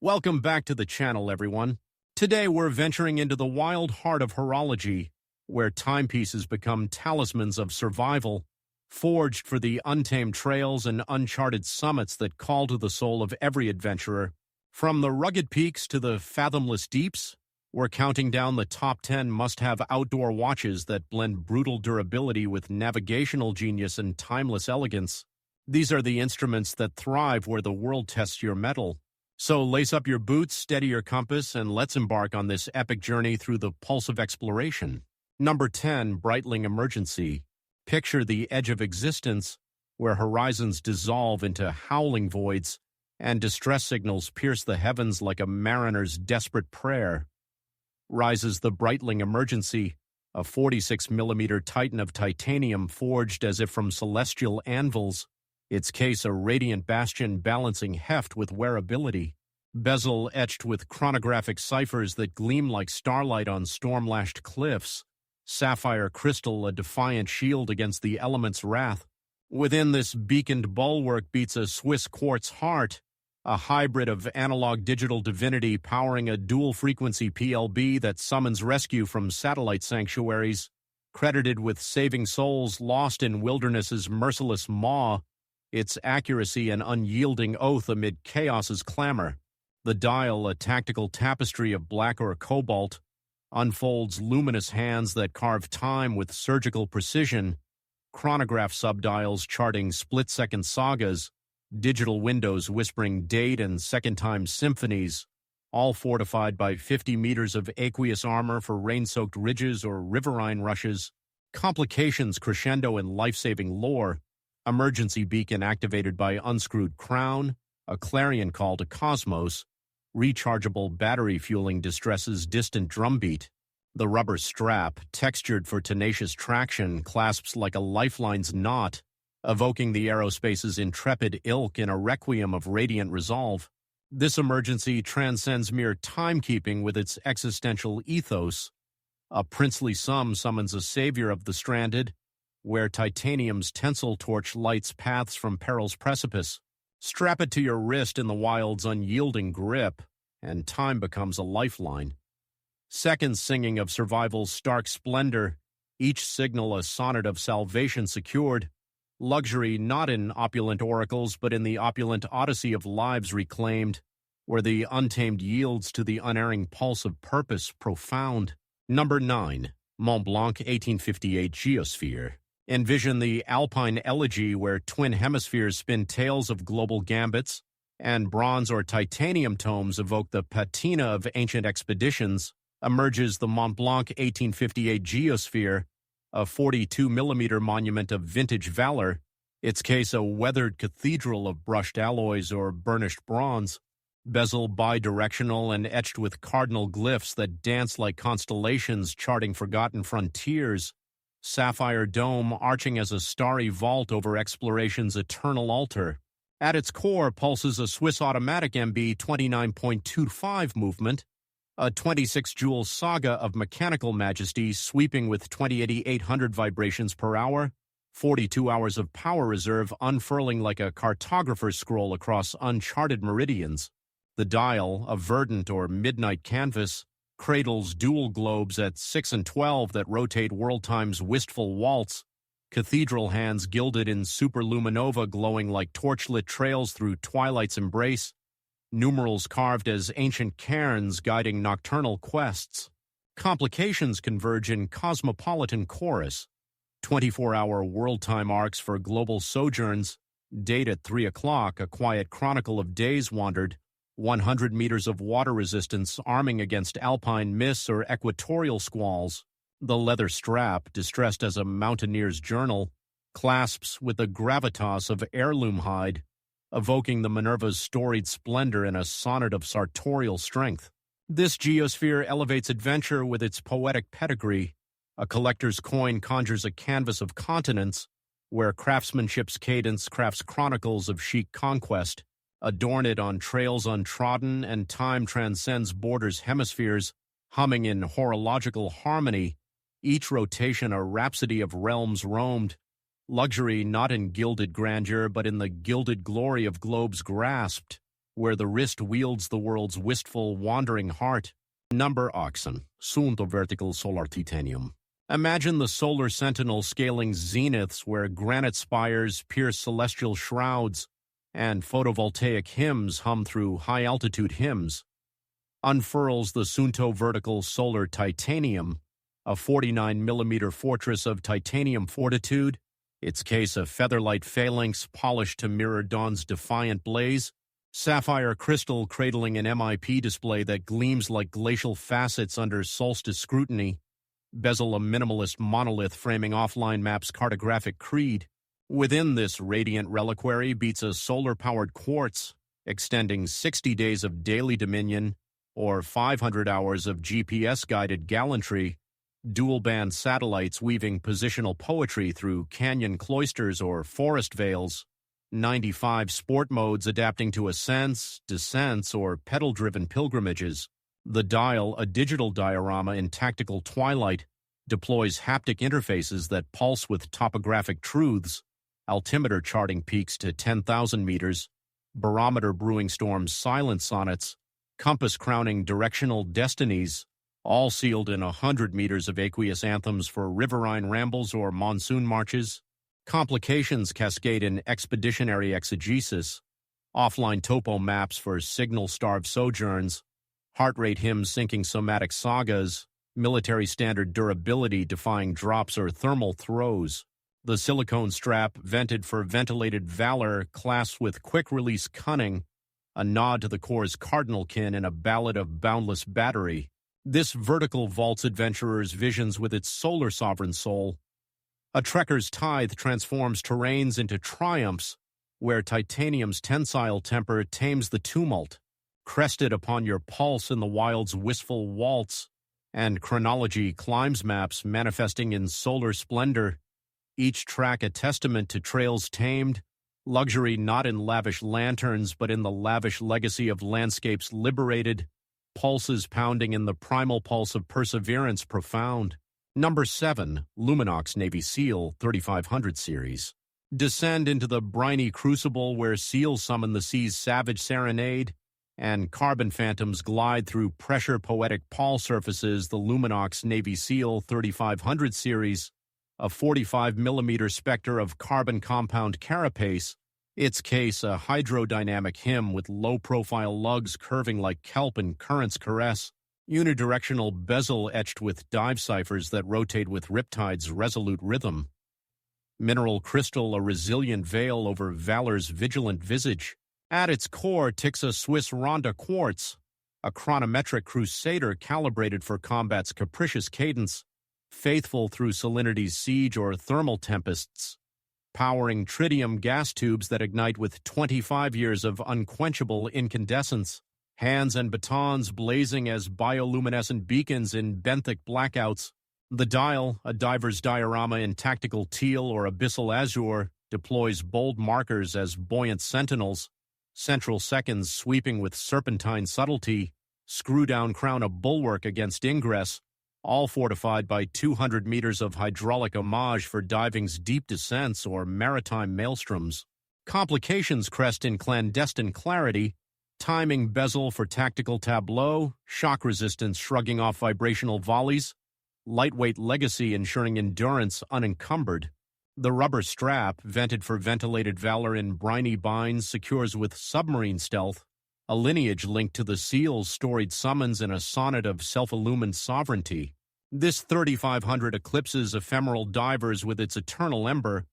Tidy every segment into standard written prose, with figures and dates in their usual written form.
Welcome back to the channel, everyone. Today we're venturing into the wild heart of horology, where timepieces become talismans of survival, forged for the untamed trails and uncharted summits that call to the soul of every adventurer. From the rugged peaks to the fathomless deeps, we're counting down the top 10 must-have outdoor watches that blend brutal durability with navigational genius and timeless elegance. These are the instruments that thrive where the world tests your mettle. So lace up your boots, steady your compass, and let's embark on this epic journey through the pulse of exploration. Number 10, Breitling Emergency. Picture the edge of existence, where horizons dissolve into howling voids, and distress signals pierce the heavens like a mariner's desperate prayer. Rises the Breitling Emergency, a 46mm titan of titanium forged as if from celestial anvils, its case a radiant bastion balancing heft with wearability, bezel etched with chronographic ciphers that gleam like starlight on storm-lashed cliffs, sapphire crystal a defiant shield against the elements' wrath. Within this beaconed bulwark beats a Swiss quartz heart, a hybrid of analog-digital divinity powering a dual-frequency PLB that summons rescue from satellite sanctuaries, credited with saving souls lost in wilderness's merciless maw, its accuracy an unyielding oath amid chaos's clamor. The dial, a tactical tapestry of black or cobalt, unfolds luminous hands that carve time with surgical precision, chronograph subdials charting split-second sagas, digital windows whispering date and second-time symphonies, all fortified by 50 meters of aqueous armor for rain-soaked ridges or riverine rushes, complications crescendo in life-saving lore, emergency beacon activated by unscrewed crown, a clarion call to cosmos, rechargeable battery fueling distress's distant drumbeat. The rubber strap, textured for tenacious traction, clasps like a lifeline's knot, evoking the aerospace's intrepid ilk in a requiem of radiant resolve. This emergency transcends mere timekeeping with its existential ethos. A princely sum summons a savior of the stranded, where titanium's tensile torch lights paths from peril's precipice. Strap it to your wrist in the wild's unyielding grip, and time becomes a lifeline. Seconds singing of survival's stark splendor, each signal a sonnet of salvation secured. Luxury not in opulent oracles, but in the opulent odyssey of lives reclaimed, where the untamed yields to the unerring pulse of purpose profound. Number 9, Montblanc 1858 Geosphere. Envision the Alpine elegy where twin hemispheres spin tales of global gambits, and bronze or titanium tomes evoke the patina of ancient expeditions. Emerges the Montblanc 1858 Geosphere, a 42mm monument of vintage valor, its case a weathered cathedral of brushed alloys or burnished bronze, bezel bidirectional and etched with cardinal glyphs that dance like constellations charting forgotten frontiers, sapphire dome arching as a starry vault over exploration's eternal altar. At its core pulses a Swiss automatic MB 29.25 movement, a 26-jewel saga of mechanical majesty sweeping with 2080-800 vibrations per hour, 42 hours of power reserve unfurling like a cartographer's scroll across uncharted meridians. The dial, a verdant or midnight canvas, cradles dual globes at 6 and 12 that rotate world time's wistful waltz, cathedral hands gilded in superluminova glowing like torchlit trails through twilight's embrace, numerals carved as ancient cairns guiding nocturnal quests. Complications converge in cosmopolitan chorus, 24-hour world time arcs for global sojourns, date at 3 o'clock, a quiet chronicle of days wandered, 100 meters of water resistance arming against alpine mists or equatorial squalls. The leather strap, distressed as a mountaineer's journal, clasps with the gravitas of heirloom hide, evoking the Minerva's storied splendor in a sonnet of sartorial strength. This geosphere elevates adventure with its poetic pedigree. A collector's coin conjures a canvas of continents, where craftsmanship's cadence crafts chronicles of chic conquest. Adorn it on trails untrodden, and time transcends borders hemispheres, humming in horological harmony, each rotation a rhapsody of realms roamed. Luxury not in gilded grandeur, but in the gilded glory of globes grasped, where the wrist wields the world's wistful, wandering heart. Number oxen, Suunto vertical solar titanium. Imagine the solar sentinel scaling zeniths where granite spires pierce celestial shrouds and photovoltaic hymns hum through high-altitude hymns. Unfurls the Suunto vertical solar titanium, a 49mm fortress of titanium fortitude, its case a featherlight phalanx polished to mirror dawn's defiant blaze, sapphire crystal cradling an MIP display that gleams like glacial facets under solstice scrutiny, bezel a minimalist monolith framing offline map's cartographic creed. Within this radiant reliquary beats a solar-powered quartz, extending 60 days of daily dominion, or 500 hours of GPS-guided gallantry, dual-band satellites weaving positional poetry through canyon cloisters or forest vales, 95 sport modes adapting to ascents, descents, or pedal-driven pilgrimages. The dial, a digital diorama in tactical twilight, deploys haptic interfaces that pulse with topographic truths, altimeter charting peaks to 10,000 meters, barometer brewing storms silent sonnets, compass crowning directional destinies, all sealed in 100 meters of aqueous anthems for riverine rambles or monsoon marches. Complications cascade in expeditionary exegesis, offline topo maps for signal-starved sojourns, heart rate hymns syncing somatic sagas, military standard durability defying drops or thermal throws. The silicone strap, vented for ventilated valor, clasps with quick-release cunning, a nod to the Corps' cardinal kin in a ballad of boundless battery. This vertical vaults adventurers' visions with its solar sovereign soul. A trekker's tithe transforms terrains into triumphs, where titanium's tensile temper tames the tumult, crested upon your pulse in the wild's wistful waltz, and chronology climbs maps manifesting in solar splendor, each track a testament to trails tamed, luxury not in lavish lanterns but in the lavish legacy of landscapes liberated, pulses pounding in the primal pulse of perseverance profound. Number 7, Luminox Navy SEAL 3500 series. Descend into the briny crucible where seals summon the sea's savage serenade, and carbon phantoms glide through pressure-poetic pall surfaces. The Luminox Navy SEAL 3500 series, a 45mm specter of carbon compound carapace, its case a hydrodynamic hymn with low-profile lugs curving like kelp in current's caress, unidirectional bezel etched with dive ciphers that rotate with riptide's resolute rhythm. Mineral crystal, a resilient veil over valor's vigilant visage. At its core ticks a Swiss Ronda quartz, a chronometric crusader calibrated for combat's capricious cadence, faithful through salinity's siege or thermal tempests, powering tritium gas tubes that ignite with 25 years of unquenchable incandescence, hands and batons blazing as bioluminescent beacons in benthic blackouts. The dial, a diver's diorama in tactical teal or abyssal azure, deploys bold markers as buoyant sentinels, central seconds sweeping with serpentine subtlety, screw-down crown a bulwark against ingress, all fortified by 200 meters of hydraulic homage for diving's deep descents or maritime maelstroms. Complications crest in clandestine clarity, timing bezel for tactical tableau, shock resistance shrugging off vibrational volleys, lightweight legacy ensuring endurance unencumbered. The rubber strap, vented for ventilated valor in briny binds, secures with submarine stealth, a lineage linked to the SEAL's storied summons in a sonnet of self-illumined sovereignty. This 3500 eclipses ephemeral divers with its eternal ember.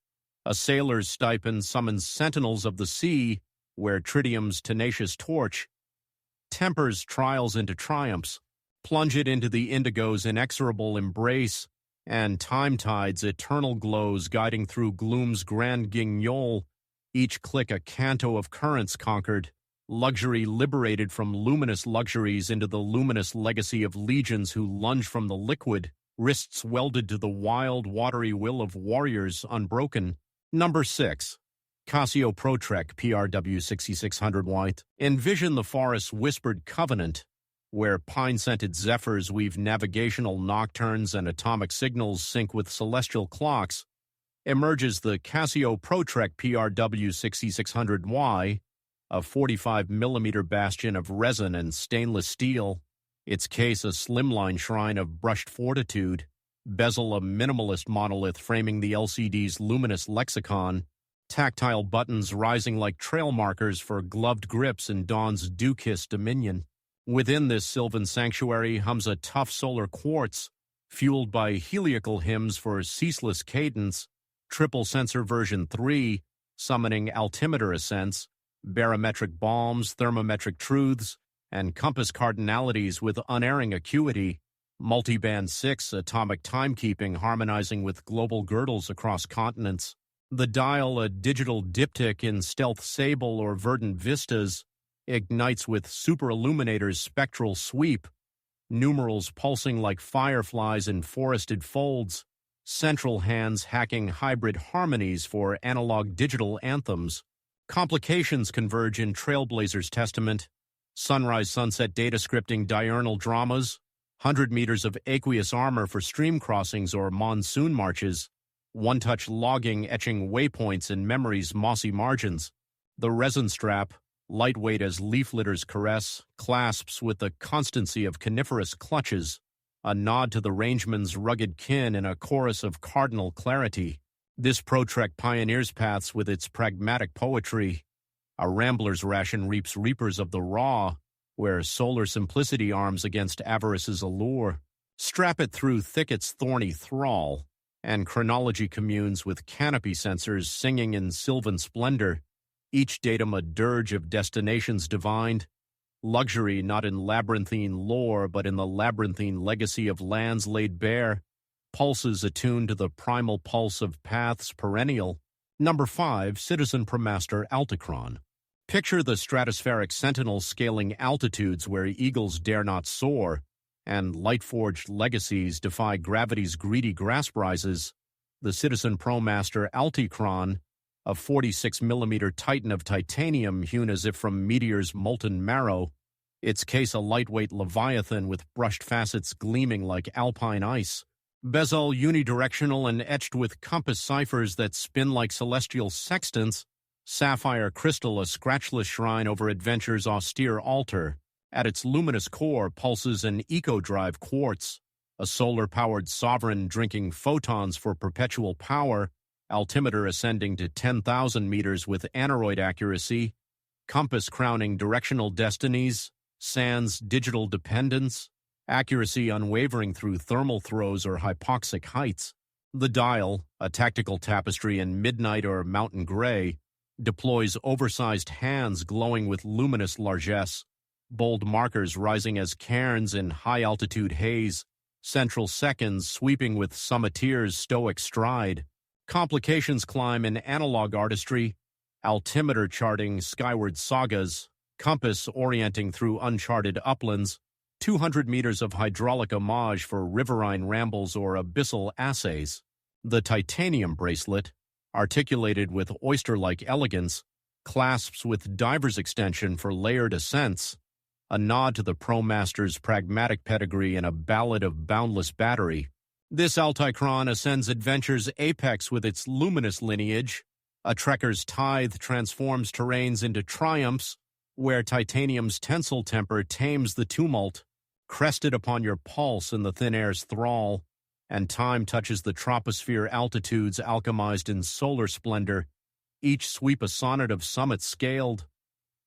A sailor's stipend summons sentinels of the sea, where tritium's tenacious torch tempers trials into triumphs, plunge it into the indigo's inexorable embrace, and time tide's eternal glows guiding through gloom's grand guignol, each click a canto of currents conquered, luxury liberated from luminous luxuries into the luminous legacy of legions who lunge from the liquid, wrists welded to the wild, watery will of warriors unbroken. Number 6. Casio ProTrek PRW 6600 White. Envision the forest's whispered covenant, where pine-scented zephyrs weave navigational nocturnes and atomic signals sync with celestial clocks. Emerges the Casio ProTrek PRW 6600Y, a 45-millimeter bastion of resin and stainless steel, its case a slimline shrine of brushed fortitude, bezel a minimalist monolith framing the LCD's luminous lexicon, tactile buttons rising like trail markers for gloved grips in dawn's dew-kissed dominion. Within this sylvan sanctuary hums a tough solar quartz, fueled by heliacal hymns for ceaseless cadence, triple sensor version 3, summoning altimeter ascents, barometric balms, thermometric truths, and compass cardinalities with unerring acuity, multiband 6 atomic timekeeping harmonizing with global girdles across continents. The dial, a digital diptych in stealth sable or verdant vistas, ignites with superilluminator's spectral sweep, numerals pulsing like fireflies in forested folds, central hands hacking hybrid harmonies for analog-digital anthems. Complications converge in Trailblazer's testament, sunrise-sunset data scripting diurnal dramas, 100 meters of aqueous armor for stream crossings or monsoon marches, one-touch logging etching waypoints in memory's mossy margins. The resin strap, lightweight as leaf litter's caress, clasps with the constancy of coniferous clutches, a nod to the Rangeman's rugged kin in a chorus of cardinal clarity. This ProTrek pioneers paths with its pragmatic poetry. A rambler's ration reaps reapers of the raw, where solar simplicity arms against avarice's allure. Strap it through thicket's thorny thrall, and chronology communes with canopy sensors singing in sylvan splendor, each datum a dirge of destinations divined, luxury not in labyrinthine lore but in the labyrinthine legacy of lands laid bare, pulses attuned to the primal pulse of paths perennial. Number 5, Citizen Promaster Altichron. Picture the stratospheric sentinel scaling altitudes where eagles dare not soar, and light-forged legacies defy gravity's greedy grasp rises. The Citizen Promaster Altichron, a 46-millimeter titan of titanium hewn as if from meteor's molten marrow, its case a lightweight leviathan with brushed facets gleaming like alpine ice, bezel unidirectional and etched with compass ciphers that spin like celestial sextants, sapphire crystal a scratchless shrine over adventure's austere altar. At its luminous core pulses an eco-drive quartz, a solar-powered sovereign drinking photons for perpetual power, altimeter ascending to 10,000 meters with aneroid accuracy, compass crowning directional destinies, sans digital dependence, accuracy unwavering through thermal throes or hypoxic heights. The dial, a tactical tapestry in midnight or mountain gray, deploys oversized hands glowing with luminous largesse, bold markers rising as cairns in high-altitude haze, central seconds sweeping with summiteer's stoic stride. Complications climb in analog artistry, altimeter charting skyward sagas, compass orienting through uncharted uplands, 200 meters of hydraulic homage for riverine rambles or abyssal assays. The titanium bracelet, articulated with oyster-like elegance, clasps with diver's extension for layered ascents, a nod to the Promaster's pragmatic pedigree and a ballad of boundless battery. This Altichron ascends adventure's apex with its luminous lineage. A trekker's tithe transforms terrains into triumphs, where titanium's tensile temper tames the tumult, crested upon your pulse in the thin air's thrall, and time touches the troposphere altitudes alchemized in solar splendor, each sweep a sonnet of summits scaled.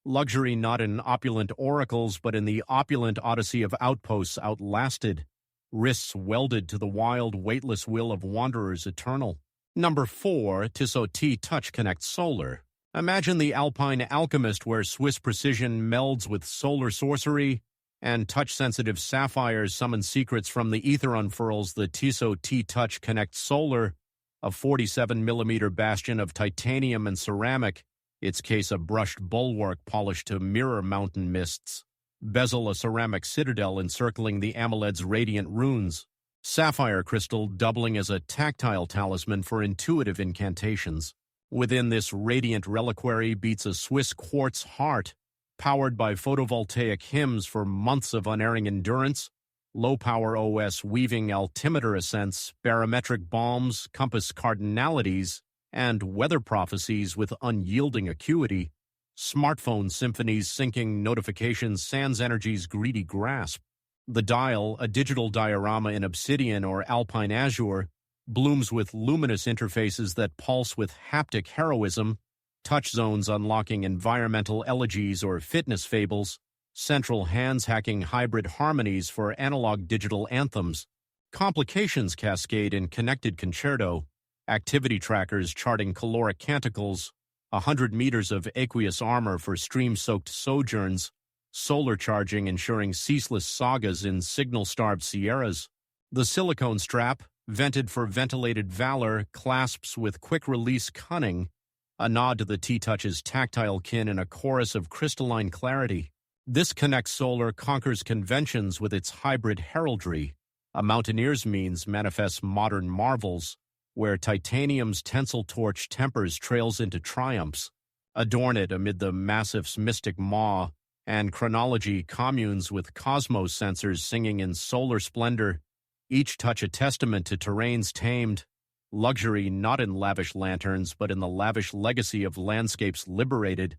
Luxury not in opulent oracles, but in the opulent odyssey of outposts outlasted, wrists welded to the wild, weightless will of wanderers eternal. Number 4, Tissot T-Touch Connect Solar. Imagine the alpine alchemist where Swiss precision melds with solar sorcery, and touch-sensitive sapphires summon secrets from the ether unfurls the Tissot T-Touch Connect Solar, a 47-millimeter bastion of titanium and ceramic, its case a brushed bulwark polished to mirror mountain mists, bezel a ceramic citadel encircling the AMOLED's radiant runes, sapphire crystal doubling as a tactile talisman for intuitive incantations. Within this radiant reliquary beats a Swiss quartz heart, powered by photovoltaic hymns for months of unerring endurance, low-power OS weaving altimeter ascents, barometric balms, compass cardinalities, and weather prophecies with unyielding acuity. smartphone symphonies syncing notifications sans energy's greedy grasp. The dial, a digital diorama in obsidian or alpine azure, blooms with luminous interfaces that pulse with haptic heroism, touch zones unlocking environmental elegies or fitness fables, central hands-hacking hybrid harmonies for analog-digital anthems, complications cascade in connected concerto, activity trackers charting caloric canticles, 100 meters of aqueous armor for stream-soaked sojourns, solar charging ensuring ceaseless sagas in signal-starved Sierras. The silicone strap, vented for ventilated valor, clasps with quick-release cunning, a nod to the T-Touch's tactile kin in a chorus of crystalline clarity. This Connect Solar conquers conventions with its hybrid heraldry. A mountaineer's means manifests modern marvels, where titanium's tensile torch tempers trails into triumphs. Adorn it amid the massif's mystic maw, and chronology communes with cosmos sensors singing in solar splendor, each touch a testament to terrains tamed, luxury not in lavish lanterns but in the lavish legacy of landscapes liberated,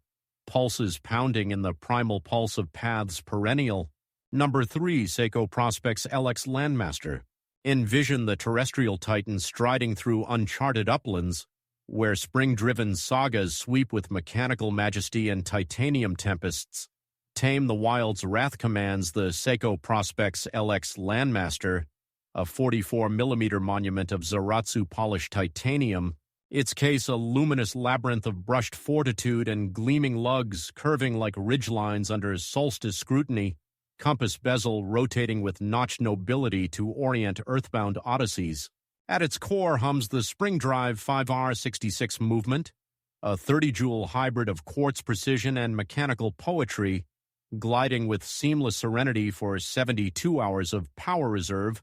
pulses pounding in the primal pulse of paths perennial. Number 3, Seiko Prospex LX Landmaster. Envision the terrestrial titan striding through uncharted uplands, where spring-driven sagas sweep with mechanical majesty and titanium tempests. Tame the wild's wrath commands the Seiko Prospex LX Landmaster, a 44mm monument of Zaratsu-polished titanium, its case a luminous labyrinth of brushed fortitude and gleaming lugs curving like ridgelines under solstice scrutiny, compass bezel rotating with notched nobility to orient earthbound odysseys. At its core hums the Spring Drive 5R66 movement, a 30-joule hybrid of quartz precision and mechanical poetry, gliding with seamless serenity for 72 hours of power reserve,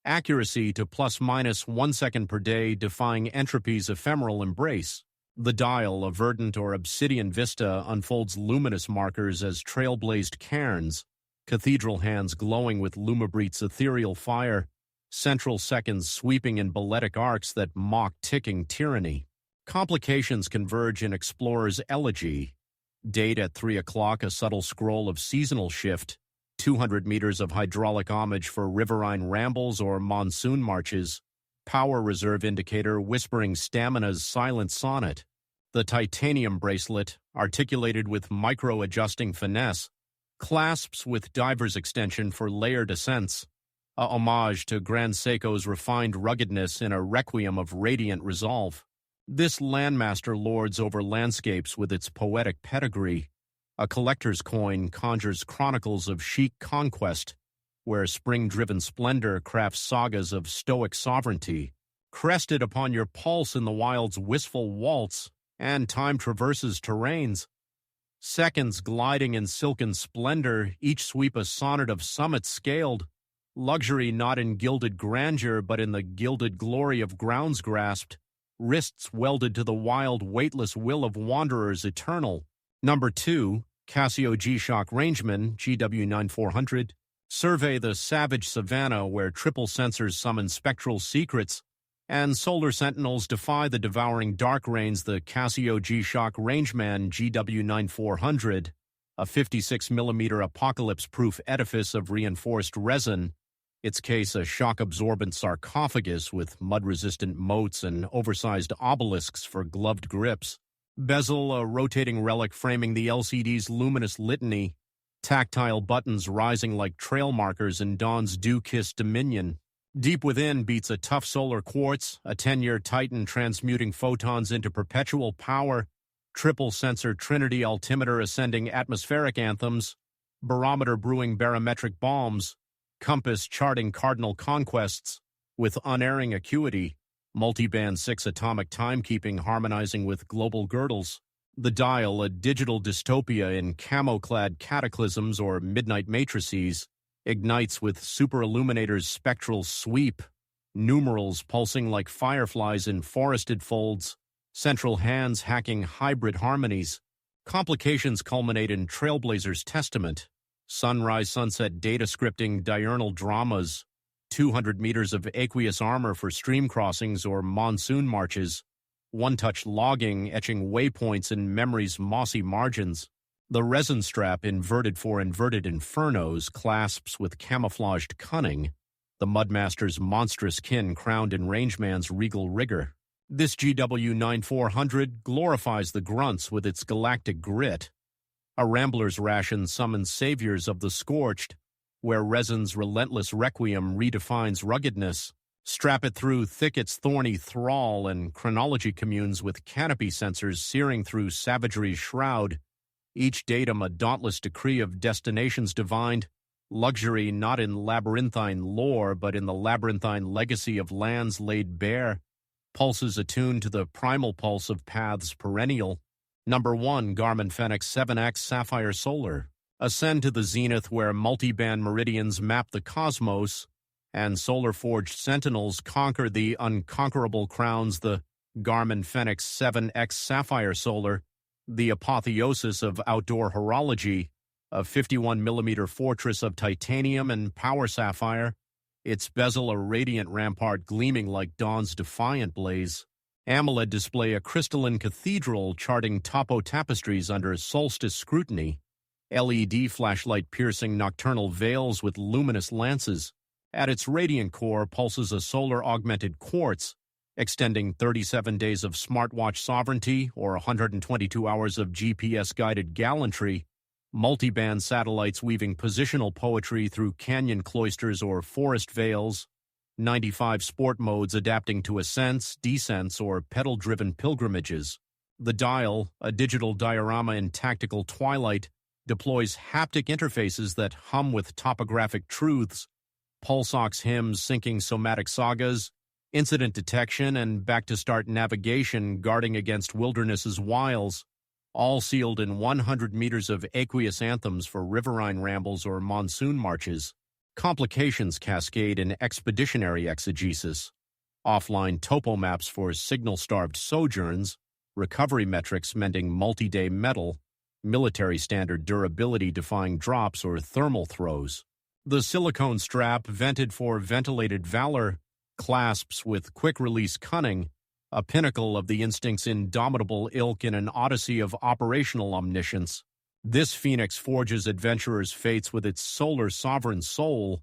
accuracy to plus-minus 1 second per day defying entropy's ephemeral embrace. The dial, a verdant or obsidian vista, unfolds luminous markers as trailblazed cairns, cathedral hands glowing with Lumibrete's ethereal fire, central seconds sweeping in balletic arcs that mock ticking tyranny. Complications converge in explorer's elegy. Date at 3 o'clock, a subtle scroll of seasonal shift, 200 meters of hydraulic homage for riverine rambles or monsoon marches, power reserve indicator whispering stamina's silent sonnet. The titanium bracelet, articulated with micro-adjusting finesse, clasps with diver's extension for layered ascents, a homage to Grand Seiko's refined ruggedness in a requiem of radiant resolve. This Landmaster lords over landscapes with its poetic pedigree. A collector's coin conjures chronicles of chic conquest, where spring-driven splendor crafts sagas of stoic sovereignty. Crested upon your pulse in the wild's wistful waltz, and time traverses terrains. Seconds gliding in silken splendor, each sweep a sonnet of summits scaled. Luxury not in gilded grandeur, but in the gilded glory of grounds grasped. Wrists welded to the wild, weightless will of wanderers eternal. Number 2, Casio G-Shock Rangeman, GW9400. Survey the savage savanna where triple sensors summon spectral secrets, and solar sentinels defy the devouring dark rains. The Casio G-Shock Rangeman GW9400, a 56mm apocalypse-proof edifice of reinforced resin, its case a shock-absorbent sarcophagus with mud-resistant moats and oversized obelisks for gloved grips. Bezel, a rotating relic framing the LCD's luminous litany, tactile buttons rising like trail markers in dawn's dew-kissed dominion. Deep within beats a tough solar quartz, a 10-year titan transmuting photons into perpetual power, triple sensor trinity altimeter ascending atmospheric anthems, barometer brewing barometric bombs, compass charting cardinal conquests, with unerring acuity, multiband 6 atomic timekeeping harmonizing with global girdles. The dial, a digital dystopia in camo-clad cataclysms or midnight matrices, ignites with superilluminator's spectral sweep, numerals pulsing like fireflies in forested folds, central hands hacking hybrid harmonies. Complications culminate in Trailblazer's testament, sunrise-sunset data scripting diurnal dramas, 200 meters of aqueous armor for stream crossings or monsoon marches, one-touch logging etching waypoints in memory's mossy margins. The resin strap inverted for inverted infernos clasps with camouflaged cunning the Mudmaster's monstrous kin crowned in Rangeman's regal rigor. This GW9400 glorifies the grunts with its galactic grit. A Rambler's ration summons saviors of the scorched, where resin's relentless requiem redefines ruggedness. Strap it through thicket's thorny thrall, and chronology communes with canopy sensors searing through savagery's shroud. Each datum a dauntless decree of destinations divined, luxury not in labyrinthine lore but in the labyrinthine legacy of lands laid bare. Pulses attuned to the primal pulse of paths perennial. Number 1 Garmin Fenix 7X Sapphire Solar. Ascend to the zenith where multi-band meridians map the cosmos, and solar-forged sentinels conquer the unconquerable crowns. The Garmin Fenix 7X Sapphire Solar, the apotheosis of outdoor horology, a 51mm fortress of titanium and power sapphire, its bezel a radiant rampart gleaming like dawn's defiant blaze. AMOLED display a crystalline cathedral charting topo tapestries under solstice scrutiny. LED flashlight piercing nocturnal veils with luminous lances. At its radiant core pulses a solar-augmented quartz, extending 37 days of smartwatch sovereignty or 122 hours of GPS-guided gallantry. Multi-band satellites weaving positional poetry through canyon cloisters or forest vales. 95 sport modes adapting to ascents, descents, or pedal-driven pilgrimages. The dial, a digital diorama in tactical twilight, deploys haptic interfaces that hum with topographic truths. Pulsox hymns syncing somatic sagas, incident detection, and back-to-start navigation guarding against wilderness's wiles, all sealed in 100 meters of aqueous anthems for riverine rambles or monsoon marches. Complications cascade in expeditionary exegesis. Offline topo maps for signal-starved sojourns, recovery metrics mending multi-day metal, military standard durability defying drops or thermal throws. The silicone strap, vented for ventilated valor, clasps with quick-release cunning, a pinnacle of the instinct's indomitable ilk in an odyssey of operational omniscience. This Phoenix forges adventurers' fates with its solar sovereign soul.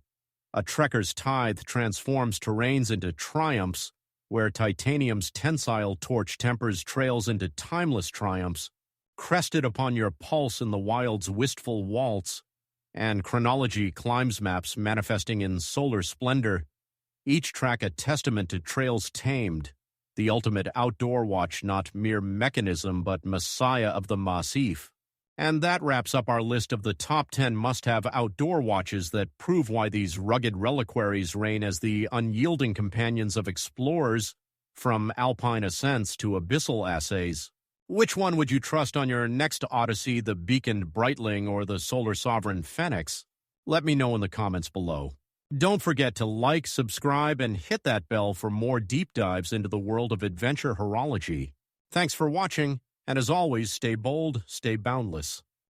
A trekker's tithe transforms terrains into triumphs, where titanium's tensile torch tempers trails into timeless triumphs, crested upon your pulse in the wild's wistful waltz, and chronology climbs maps manifesting in solar splendor, each track a testament to trails tamed, the ultimate outdoor watch not mere mechanism but messiah of the massif. And that wraps up our list of the top 10 must-have outdoor watches that prove why these rugged reliquaries reign as the unyielding companions of explorers, from alpine ascents to abyssal assays. Which one would you trust on your next odyssey, the beaconed Breitling or the solar sovereign Fenix? Let me know in the comments below. Don't forget to like, subscribe, and hit that bell for more deep dives into the world of adventure horology. Thanks for watching, and as always, stay bold, stay boundless.